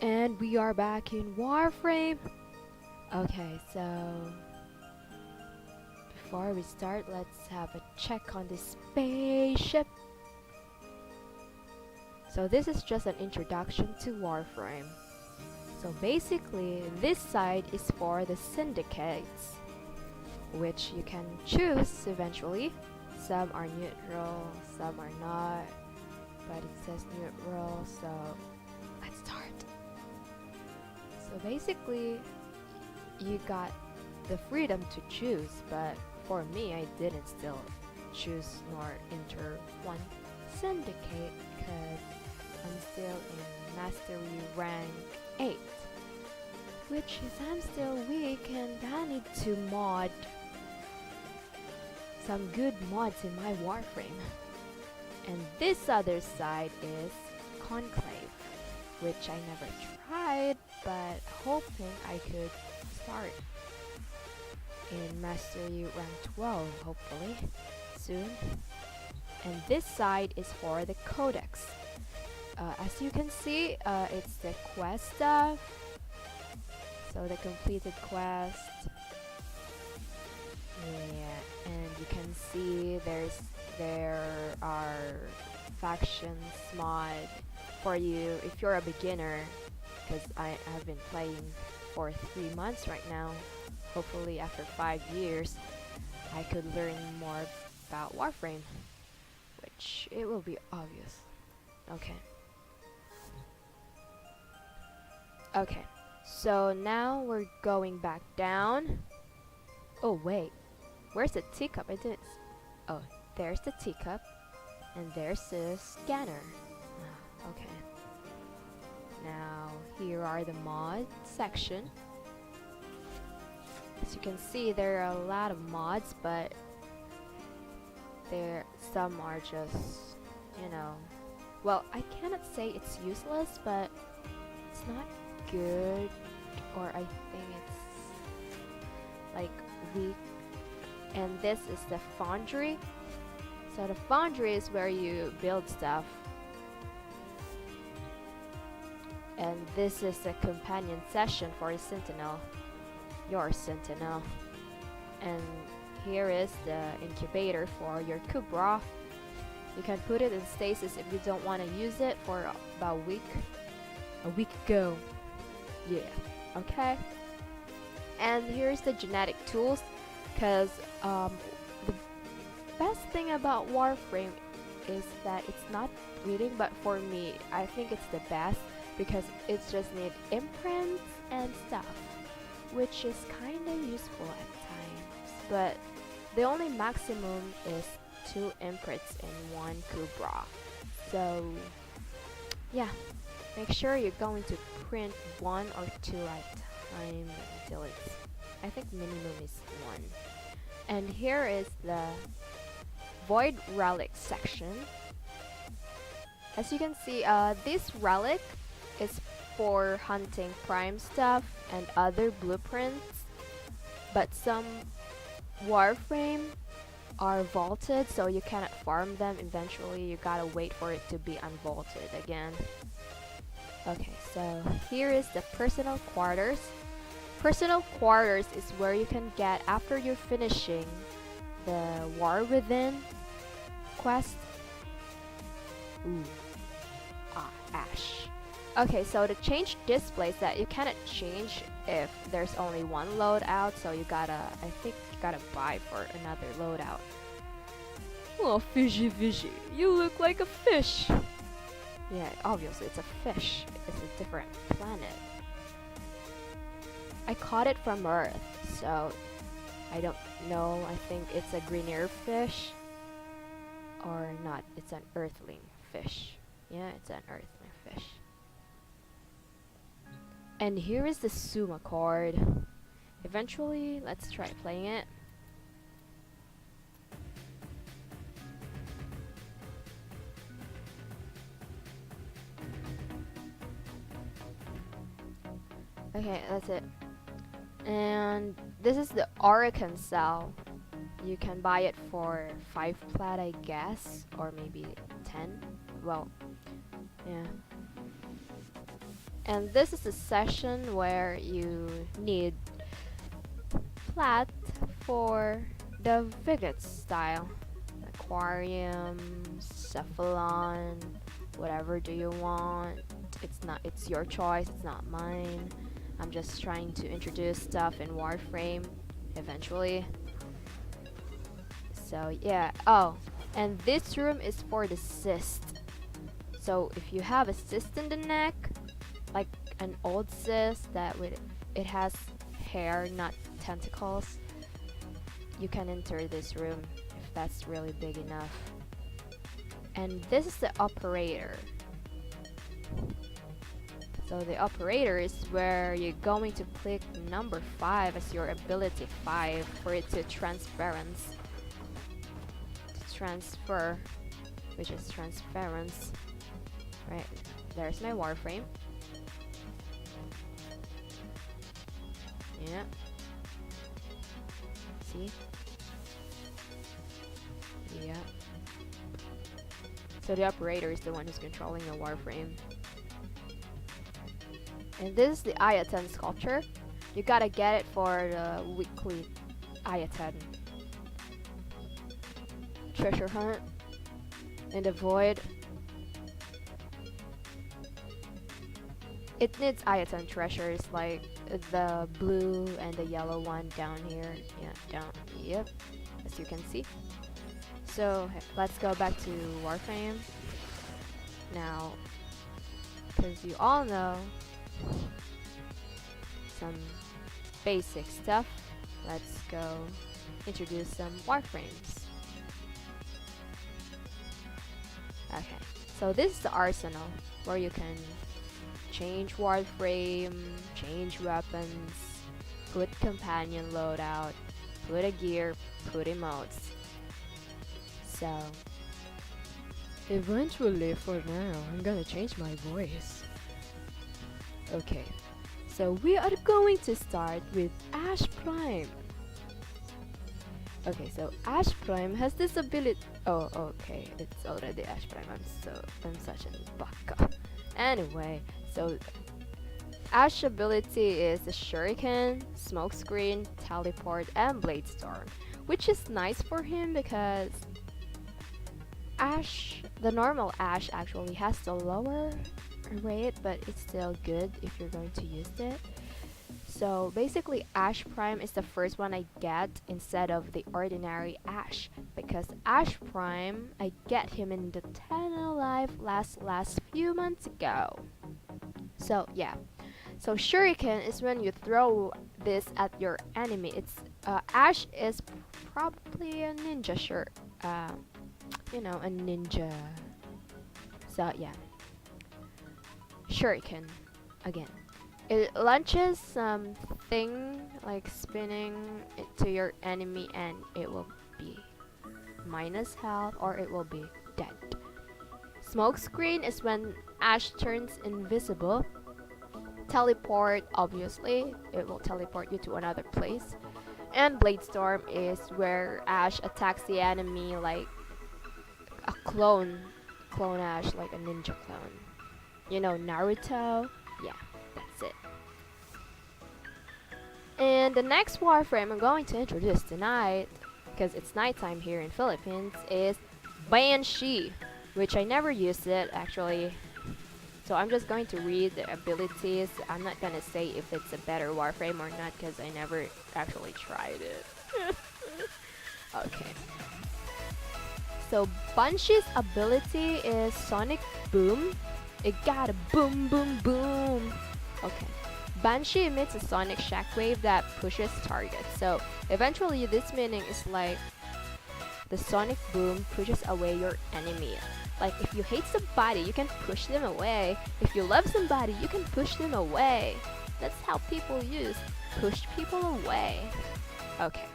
And we are back in Warframe. Okay, so before we start, let's have a check on this spaceship. So this is just an introduction to Warframe. So basically, this side is for the syndicates, which you can choose eventually. Some are neutral, some are not, but it says neutral, so let's start. So basically, you got the freedom to choose, but for me, I didn't still choose nor enter one syndicate because I'm still in mastery rank 8, which is I'm still weak and I need to mod some good mods in my Warframe. And this other side is Conclave, which I never tried, but hoping I could start in mastery rank 12 hopefully soon. And this side is for the codex. As you can see, it's the quest stuff, so the completed quest. Yeah, and you can see there are factions mod for you if you're a beginner, because I have been playing for 3 months right now. Hopefully after 5 years I could learn more about Warframe, which it will be obvious. Okay, so now we're going back down. Oh wait, where's the teacup? Oh, there's the teacup, and there's the scanner. Okay. Now here are the mod section. As you can see, there are a lot of mods, but some are just, well, I cannot say it's useless, but it's not good, or I think it's like weak. And this is the foundry. So the foundry is where you build stuff. And this is a companion session for a sentinel, your sentinel. And here is the incubator for your Kubra. You can put it in stasis if you don't want to use it for about a week ago. Yeah, okay. And here's the genetic tools, because the best thing about Warframe is that it's not breeding, but for me, I think it's the best because it just needs imprints and stuff, which is kinda useful at times. But the only maximum is 2 imprints in 1 Kubra. So yeah, make sure you're going to print 1 or 2 at a time until it's, I think minimum is 1. And here is the Void Relic section. As you can see, this relic is for hunting prime stuff and other blueprints, but some Warframe are vaulted, so you cannot farm them. Eventually you gotta wait for it to be unvaulted again. Okay, so here is the personal quarters. Personal quarters is where you can get after you're finishing the War Within quest. Ooh. Ash. Okay, so the change displays that you cannot change if there's only one loadout, so I think you gotta buy for another loadout. Oh, fishy, you look like a fish. Yeah, obviously it's a fish. It's a different planet. I caught it from Earth, so I don't know. I think it's a greener fish or not. It's an earthling fish. Yeah, it's an earthling fish. And here is the Suma chord. Eventually, let's try playing it. Okay, that's it. And this is the Oracle cell. You can buy it for 5 plat, I guess, or maybe 10. Well, yeah. And this is a session where you need flat for the Vigot style. Aquarium, cephalon, whatever do you want. It's your choice, it's not mine. I'm just trying to introduce stuff in Warframe eventually. So yeah. Oh, and this room is for the cyst. So if you have a cyst in the neck, like an old cyst it has hair, not tentacles, you can enter this room if that's really big enough. And this is the operator. So the operator is where you're going to click number 5 as your ability 5 for it to transfer, which is transference. Right, there's my Warframe. Yeah. See? Yeah. So the operator is the one who's controlling the Warframe. And this is the Ayaten sculpture. You gotta get it for the weekly Ayaten treasure hunt in the void. It needs Ayaten treasures like the blue and the yellow one down here. Yeah, down. Yep, as you can see. So let's go back to Warframe now, because you all know some basic stuff. Let's go introduce some Warframes. Okay, so this is the arsenal where you can change Warframe, change weapons, put companion loadout, put a gear, put emotes. So eventually, for now, I'm gonna change my voice. Okay, so we are going to start with Ash Prime. Okay, so Ash Prime has this ability. Oh, okay, it's already Ash Prime. I'm such a baka. Anyway, so Ash ability is the Shuriken, Smokescreen, Teleport, and Blade Storm, which is nice for him because Ash, the normal Ash actually has the lower rate, but it's still good if you're going to use it. So basically Ash Prime is the first one I get instead of the ordinary Ash, because Ash Prime, I get him in the 10 Alive last few months ago. So yeah, so Shuriken is when you throw this at your enemy. It's Ash is probably a ninja a ninja. So yeah, Shuriken again. It launches something like spinning it to your enemy and it will be minus health or it will be dead. Smokescreen is when Ash turns invisible. Teleport, obviously, it will teleport you to another place. And Blade Storm is where Ash attacks the enemy like a clone Ash, like a ninja clone. You know, Naruto? Yeah, that's it. And the next Warframe I'm going to introduce tonight, because it's nighttime here in Philippines, is Banshee, which I never used it actually. So I'm just going to read the abilities. I'm not gonna say if it's a better Warframe or not because I never actually tried it. Okay. So Banshee's ability is Sonic Boom. It got a boom boom boom. Okay. Banshee emits a sonic shockwave that pushes targets. So eventually this meaning is like the sonic boom pushes away your enemy. Like if you hate somebody, you can push them away. If you love somebody, you can push them away. That's how people use push people away. Okay.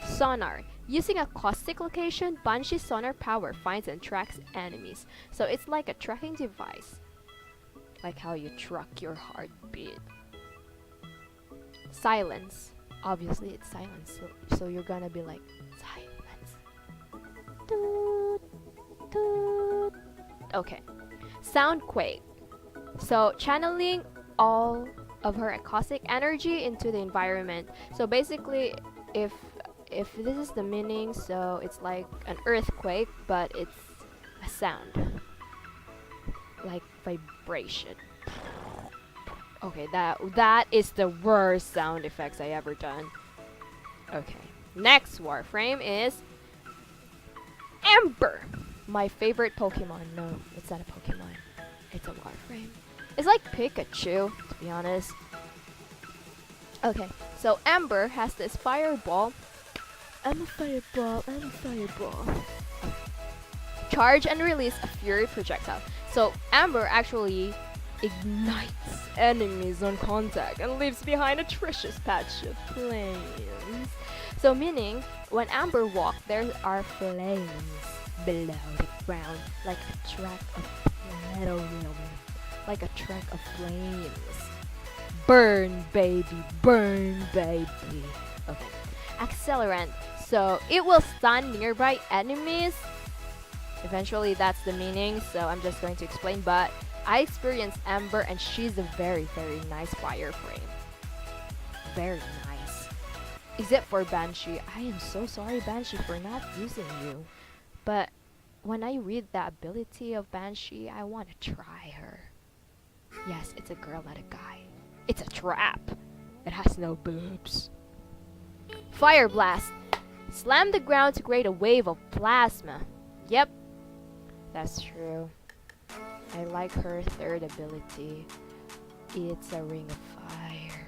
Sonar. Using a caustic location, Banshee's sonar power finds and tracks enemies. So it's like a tracking device. Like how you track your heartbeat. Silence. Obviously it's silence. So you're gonna be like, silence. Doot, doot. Okay. Soundquake. So channeling all of her caustic energy into the environment. So basically, if this is the meaning, so it's like an earthquake, but it's a sound, like vibration. Okay, that is the worst sound effects I ever done. Okay, next Warframe is Ember, my favorite Pokemon. No, it's not a Pokemon. It's a Warframe. It's like Pikachu, to be honest. Okay, so Ember has this fireball. I'm a fireball. Charge and release a fury projectile. So Ember actually ignites enemies on contact and leaves behind a treacherous patch of flames. So meaning, when Amber walks, there are flames below the ground, like a track of like a track of flames. Burn, baby, burn, baby. Okay. Accelerant. So it will stun nearby enemies. Eventually, that's the meaning. So I'm just going to explain, but I experienced Ember, and she's a very, very nice wireframe. Very nice. Except for Banshee. I am so sorry, Banshee, for not using you. But when I read the ability of Banshee, I want to try her. Yes, it's a girl, not a guy. It's a trap. It has no boobs. Fire Blast. Slam the ground to create a wave of plasma. Yep, that's true. I like her third ability. It's a ring of fire.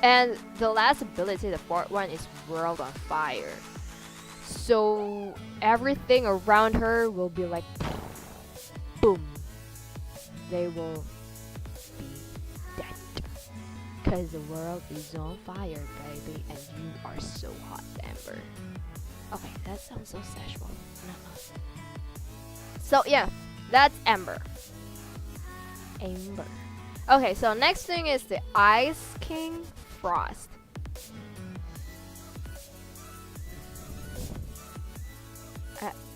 And the last ability, the fourth one, is World on Fire. So everything around her will be like boom. They will be dead. Cause the world is on fire, baby, and you are so hot, Ember. Okay, that sounds so sexual. So yeah, that's Ember. Okay, so next thing is the Ice King Frost.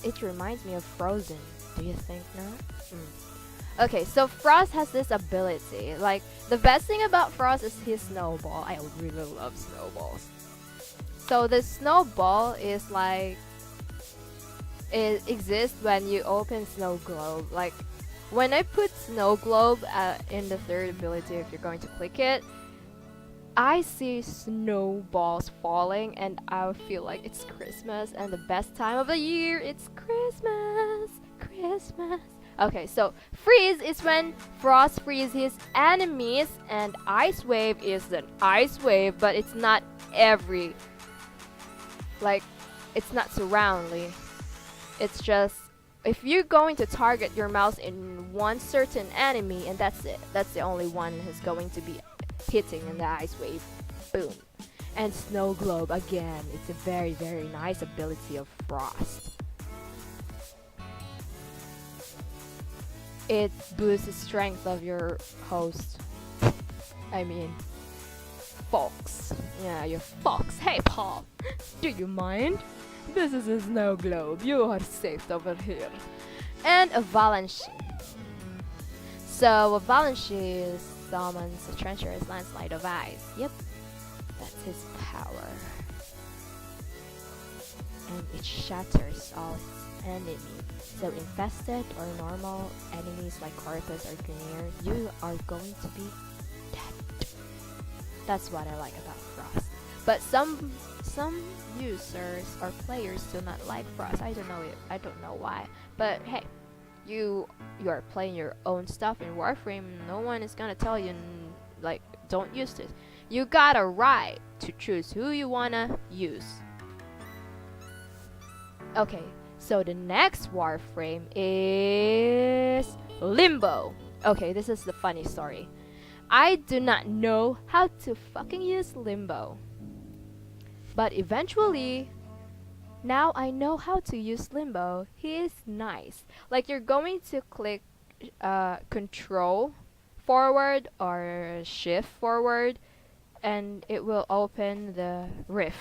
It reminds me of Frozen. Do you think no? Okay, so Frost has this ability. Like, the best thing about Frost is his snowball. I really love snowballs. So the snowball is like, it exists when you open Snow Globe. Like, when I put Snow Globe in the third ability, if you're going to click it, I see snowballs falling, and I feel like it's Christmas, and the best time of the year, it's Christmas. Okay, so Freeze is when Frost freezes his enemies, and Ice Wave is an ice wave, but it's not every, like, it's not surroundly. It's just, if you're going to target your mouse in one certain enemy, and that's it. That's the only one who's going to be hitting in the ice wave. Boom. And Snow Globe, again, it's a very, very nice ability of Frost. It boosts the strength of your host. I mean, Fox. Yeah, your Fox. Hey, Paul. Do you mind? This is a Snow Globe. You are safe over here. And Avalanche. So Avalanche summons a treacherous landslide of ice. Yep, that's his power. And it shatters all its enemies. So infested or normal enemies like Corpus or Grenier, you are going to be dead. That's what I like about Frost. But some users or players do not like Frost. I don't know why. But hey, you are playing your own stuff in Warframe. No one is gonna tell you like don't use this. You got a right to choose who you wanna use. Okay, so the next Warframe is Limbo. Okay, this is the funny story. I do not know how to fucking use Limbo. But eventually, now I know how to use Limbo. He is nice. Like, you're going to click control forward or shift forward, and it will open the rift.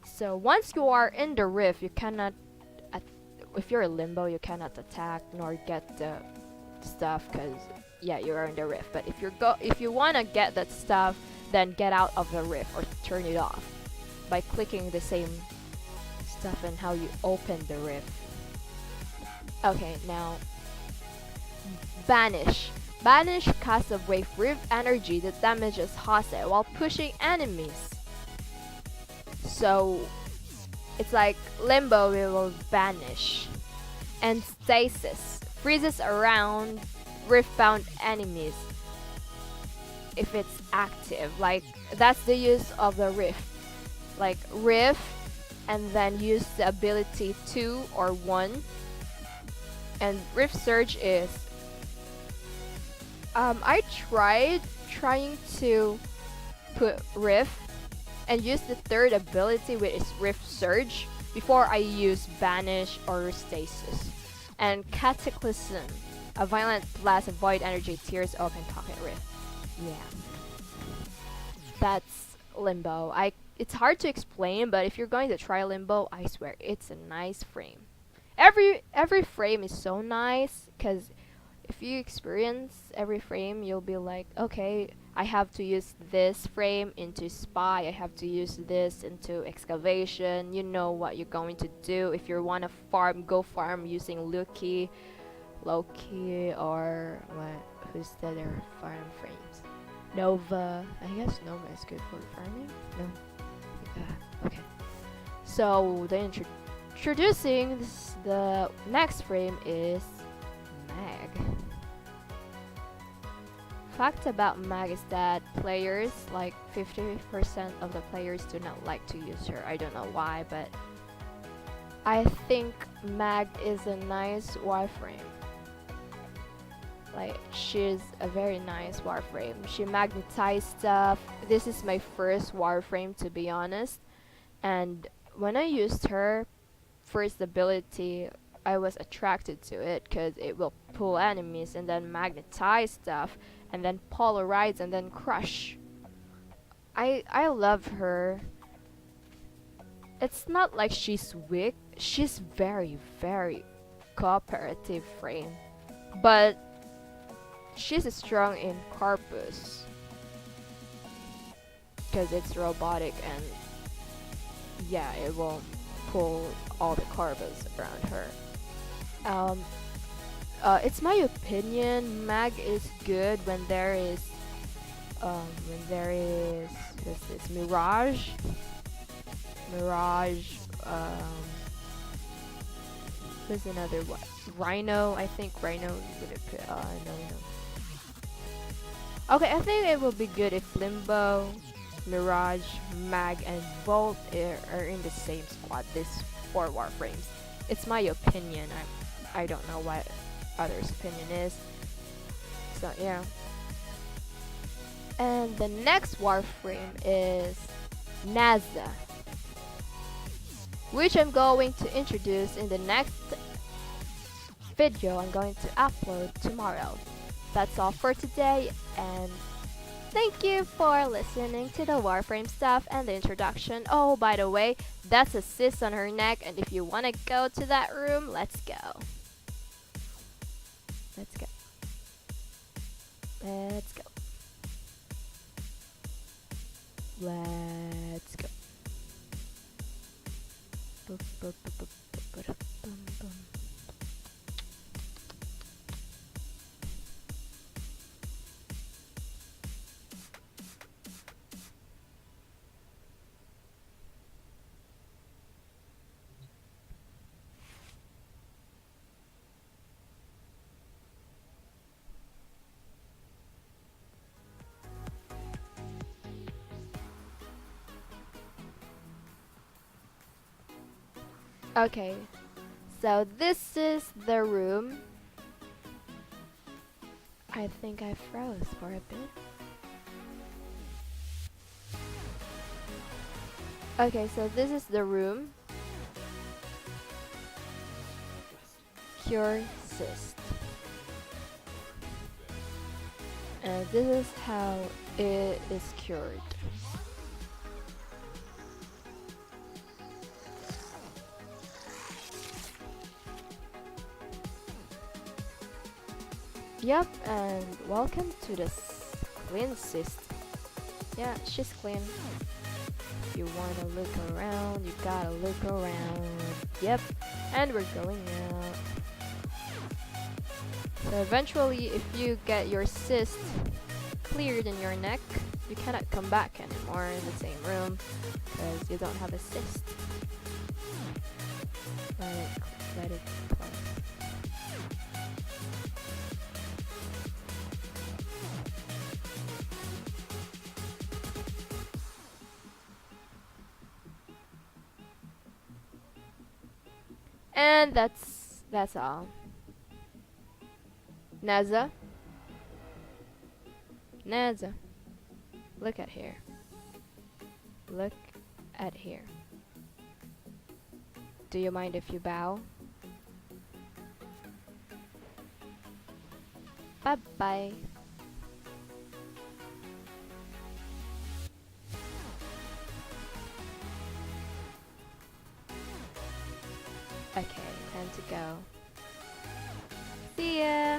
So once you are in the rift, you cannot, if you're a Limbo, you cannot attack nor get the stuff, because yeah, you're in the rift. But if you wanna get that stuff, then get out of the rift or turn it off by clicking the same stuff and how you open the rift. Okay, now banish. Banish casts away rift energy that damages hostile while pushing enemies. So it's like limbo will banish. And stasis freezes around rift-bound enemies if it's active. Like that's the use of the rift. Like rift and then use the ability 2 or 1. And rift surge is I trying to put rift and use the third ability, which is rift surge, before I use banish or stasis. And cataclysm, a violent blast of void energy tears open pocket rift. Yeah, that's limbo. It's hard to explain, but if you're going to try limbo, I swear it's a nice frame. Every frame is so nice, because if you experience every frame, you'll be like, okay, I have to use this frame into spy, I have to use this into excavation. You know what you're going to do. If you want to farm, go farm using Loki, or what? Who's the other farm frames? Nova. I guess Nova is good for farming. No. Okay. So introducing the next frame is Mag. Fact about Mag is that players, like 50% of the players, do not like to use her. I don't know why, but I think Mag is a nice warframe. Like, she's a very nice warframe. She magnetized stuff. This is my first warframe, to be honest. And when I used her first ability, I was attracted to it because it will pull enemies and then magnetize stuff and then polarize and then crush. I love her. It's not like she's weak. She's very, very cooperative frame. But she's strong in corpus because it's robotic, and yeah, it will pull all the corpus around her. It's my opinion, Mag is good when there is this Mirage, who's another one? Rhino, I think Rhino would appear. No. Okay, I think it will be good if Limbo, Mirage, Mag, and Volt are in the same squad. This 4 warframes. It's my opinion. I don't know what others' opinion is. So yeah. And the next warframe is NASA, which I'm going to introduce in the next video I'm going to upload tomorrow. That's all for today, and thank you for listening to the Warframe stuff and the introduction. Oh, by the way, that's a cyst on her neck, and if you want to go to that room, let's go. Let's go. Let's go. Let's go. Okay, so this is the room. I think I froze for a bit. Okay, so this is the room. Cure cyst. And this is how it is cured. Yep, and welcome to the clean cyst. Yeah, she's clean. If you wanna look around, you gotta look around. Yep, and we're going out. So eventually, if you get your cyst cleared in your neck, you cannot come back anymore in the same room because you don't have a cyst. Let it close. And that's all. Naza, Naza, look at here. Look at here. Do you mind if you bow? Bye bye. Okay, time to go. See ya.